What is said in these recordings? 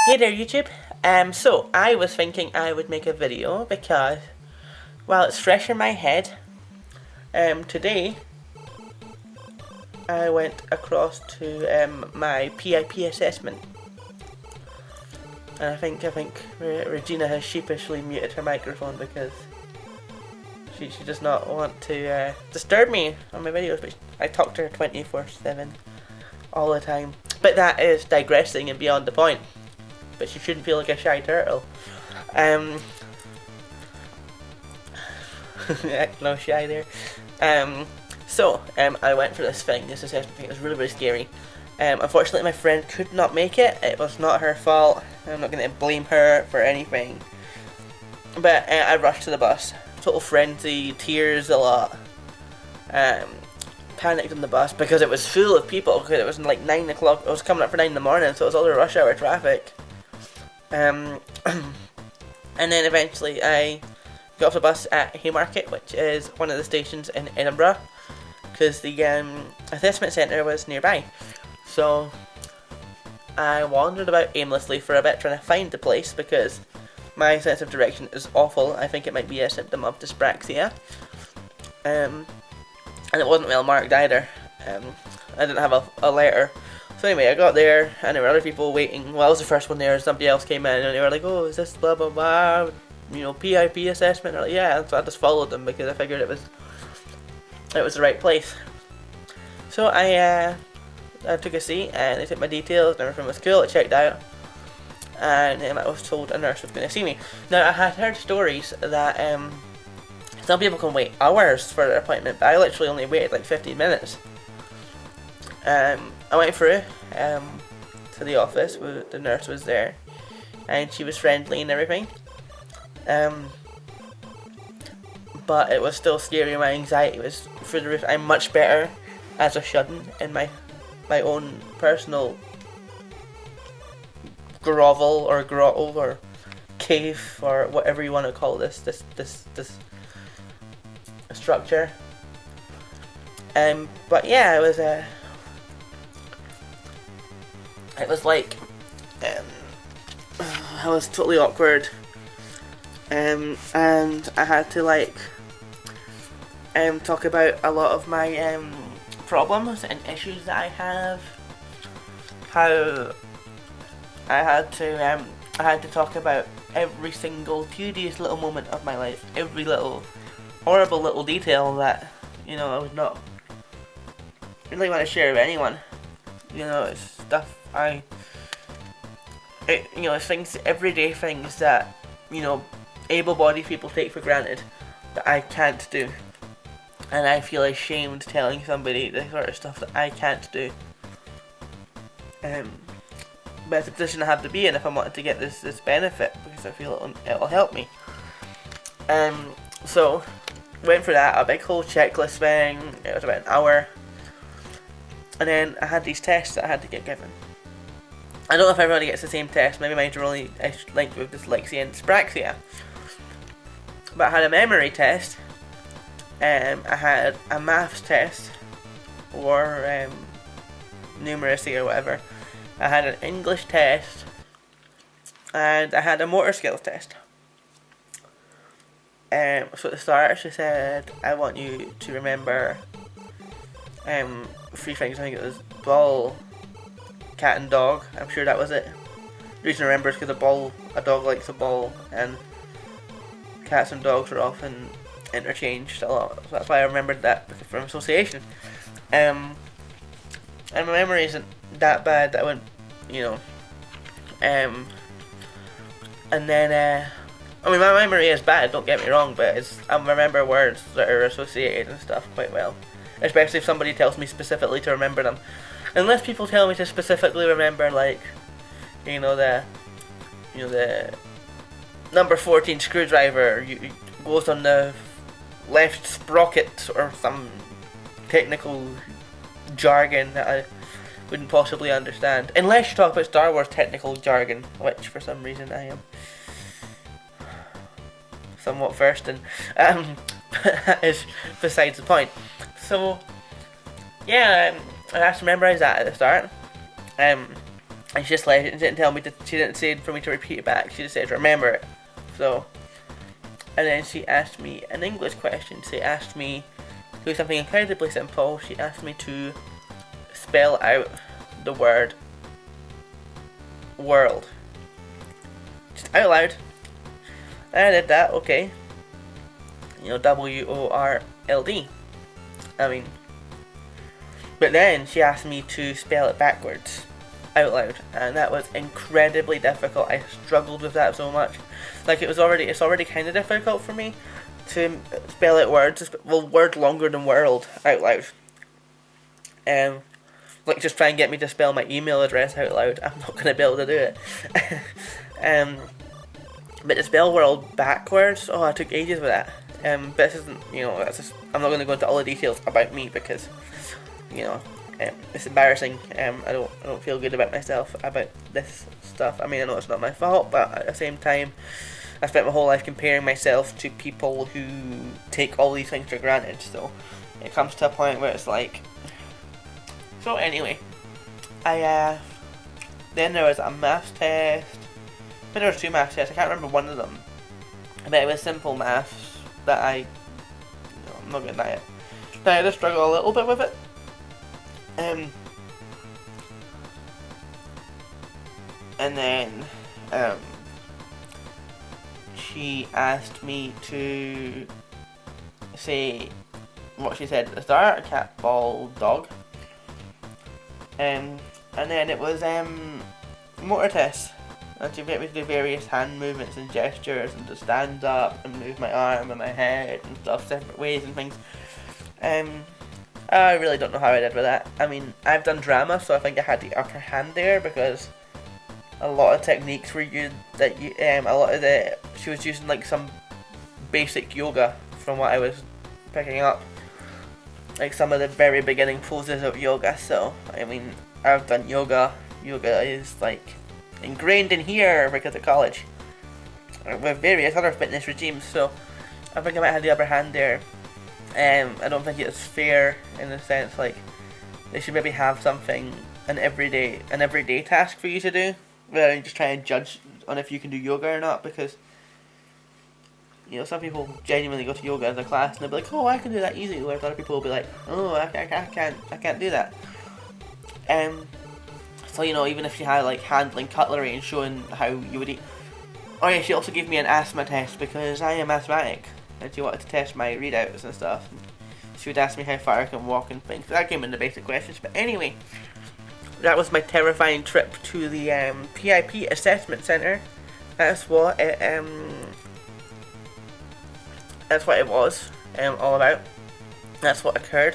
Hey there YouTube. So I was thinking I would make a video because, well, it's fresh in my head. Today I went across to my PIP assessment, and I think Regina has sheepishly muted her microphone because she does not want to disturb me on my videos. But I talk to her 24/7 all the time. But that is digressing and beyond the point. But she shouldn't feel like a shy turtle. No shy there. So I went for this assessment thing. It was really, really scary. Unfortunately, my friend could not make it. It was not her fault. I'm not going to blame her for anything. But I rushed to the bus. Total frenzy, tears a lot. Panicked on the bus because it was full of people. Because it was like 9 o'clock. It was coming up for 9 in the morning, so it was all the rush hour traffic. And then eventually I got off the bus at Haymarket, which is one of the stations in Edinburgh, because the assessment centre was nearby. So I wandered about aimlessly for a bit trying to find the place because my sense of direction is awful. I think it might be a symptom of dyspraxia. And it wasn't well marked either. I didn't have a letter. So anyway, I got there, and there were other people waiting. Well, I was the first one there, and somebody else came in, and they were like, "Oh, is this blah blah blah, PIP assessment?" Or like, yeah. And so I just followed them because I figured it was the right place. So I took a seat, and they took my details, and everything was cool. I checked out, and I was told a nurse was going to see me. Now I had heard stories that some people can wait hours for their appointment, but I literally only waited like 15 minutes. I went through to the office. The nurse was there, and she was friendly and everything. But it was still scary. My anxiety was through the roof. I'm much better as a shut-in in my own personal grovel or grotto or cave or whatever you want to call this structure. But yeah, it was like, I was totally awkward, and I had to talk about a lot of my problems and issues that I have. How I had to talk about every single tedious little moment of my life, every little horrible little detail that I would not really want to share with anyone. It's stuff it's things, everyday things that able-bodied people take for granted that I can't do, and I feel ashamed telling somebody the sort of stuff that I can't do. But it's a position I have to be in if I wanted to get this benefit, because I feel it'll help me. So went for that, a big whole checklist thing. It was about an hour, and then I had these tests that I had to get given. I don't know if everybody gets the same test. Maybe mine are only linked with dyslexia and dyspraxia. But I had a memory test. I had a maths test, or numeracy or whatever. I had an English test, and I had a motor skills test. So at the start, she said, "I want you to remember 3 things." I think it was ball, cat and dog. I'm sure that was it. The reason I remember is because a dog likes a ball, and cats and dogs are often interchanged a lot. So that's why I remembered that from association. And my memory isn't that bad that I wouldn't, and then my memory is bad, don't get me wrong, but I remember words that are associated and stuff quite well. Especially if somebody tells me specifically to remember them. Unless people tell me to specifically remember, like, the number 14 screwdriver goes on the left sprocket, or some technical jargon that I wouldn't possibly understand. Unless you talk about Star Wars technical jargon, which for some reason I am somewhat versed in. That is besides the point. So yeah, I have to memorize that at the start. And she just like didn't tell me to. She didn't say for me to repeat it back. She just said remember it. So, and then she asked me an English question. She asked me to do something incredibly simple. She asked me to spell out the word world, just out loud. And I did that. Okay. You know, WORLD. I mean, but then she asked me to spell it backwards out loud, and that was incredibly difficult. I struggled with that so much. Like it's already kind of difficult for me to spell out words. Well, word longer than world out loud. Like just try and get me to spell my email address out loud. I'm not gonna be able to do it. But to spell world backwards, oh, I took ages with that. But this isn't, you know, that's just, I'm not gonna go into all the details about me because, you know, it's embarrassing. I don't feel good about myself about this stuff. I mean, I know it's not my fault, but at the same time, I spent my whole life comparing myself to people who take all these things for granted. So it comes to a point where it's like. So anyway, then there was a maths test. But there was 2 maths tests. I can't remember one of them, but it was simple maths that I'm not good at it. Now I just struggle a little bit with it. And then she asked me to say what she said at the start: a cat, ball, dog. And then it was motor tests. And she made me to do various hand movements and gestures and to stand up and move my arm and my head and stuff separate ways and things. I really don't know how I did with that. I mean, I've done drama, so I think I had the upper hand there because a lot of techniques were used that she was using like some basic yoga from what I was picking up. Like some of the very beginning poses of yoga. So, I mean, I've done yoga. Yoga is like ingrained in here because of college. With various other fitness regimes, so I think I might have the upper hand there. I don't think it's fair in the sense like they should maybe have something, an everyday task for you to do, rather than just try and judge on if you can do yoga or not, because you know, some people genuinely go to yoga as a class and they'll be like, oh, I can do that easily, whereas other people will be like, oh, I can't do that. So, you know, even if she had like handling cutlery and showing how you would eat. Oh yeah, she also gave me an asthma test because I am asthmatic, and she wanted to test my readouts and stuff. She would ask me how far I can walk and things. That came in the basic questions. But anyway, that was my terrifying trip to the PIP Assessment Centre. That's what it was all about. That's what occurred.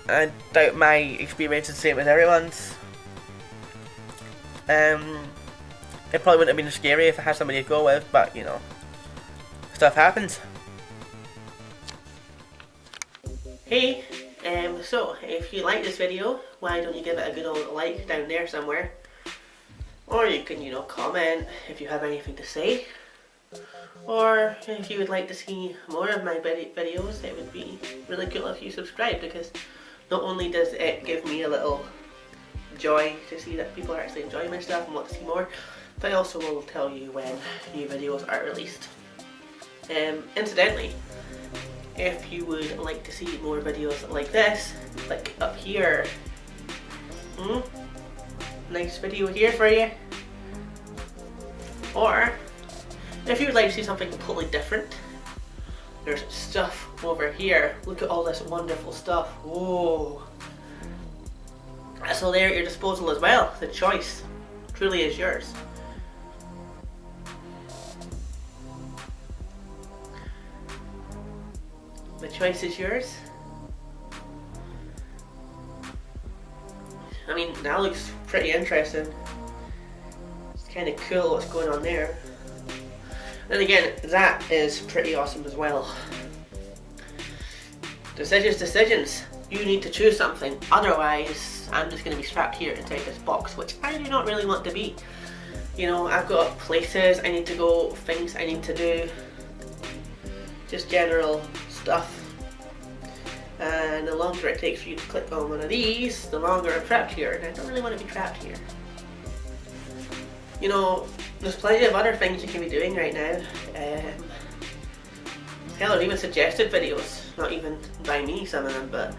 I doubt my experience is the same as everyone's. It probably wouldn't have been as scary if I had somebody to go with, but you know, stuff happens. Hey, so if you like this video, why don't you give it a good old like down there somewhere? Or you can, you know, comment if you have anything to say. Or if you would like to see more of my videos, it would be really cool if you subscribe, because not only does it give me a little joy to see that people are actually enjoying my stuff and want to see more, but I also will tell you when new videos are released. Incidentally, if you would like to see more videos like this, like up here, nice video here for you. Or if you would like to see something completely different, there's stuff over here. Look at all this wonderful stuff. Whoa. So they're at your disposal as well. The choice truly is yours. The choice is yours. I mean, that looks pretty interesting. It's kind of cool what's going on there. Then again, that is pretty awesome as well. Decisions. You need to choose something, otherwise I'm just going to be strapped here inside this box, which I do not really want to be. You know, I've got places I need to go, things I need to do, just general stuff. And the longer it takes for you to click on one of these, the longer I'm trapped here, and I don't really want to be trapped here. You know, there's plenty of other things you can be doing right now. Hell, I've even suggested videos, not even by me, some of them, but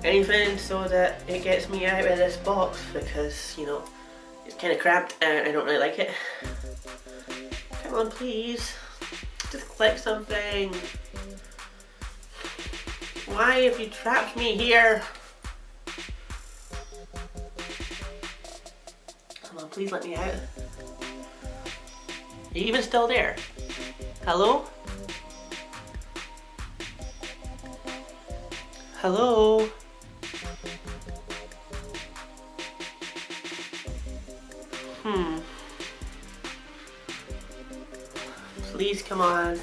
anything so that it gets me out of this box, because, you know, it's kind of cramped and I don't really like it. Come on, please. Just click something. Why have you trapped me here? Come on, please let me out. Are you even still there? Hello? Hello? Please, come on.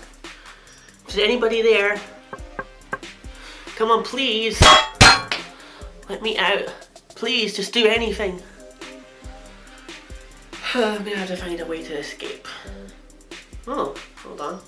Is anybody there? Come on, please. Let me out. Please, just do anything. I'm gonna have to find a way to escape. Oh, hold on.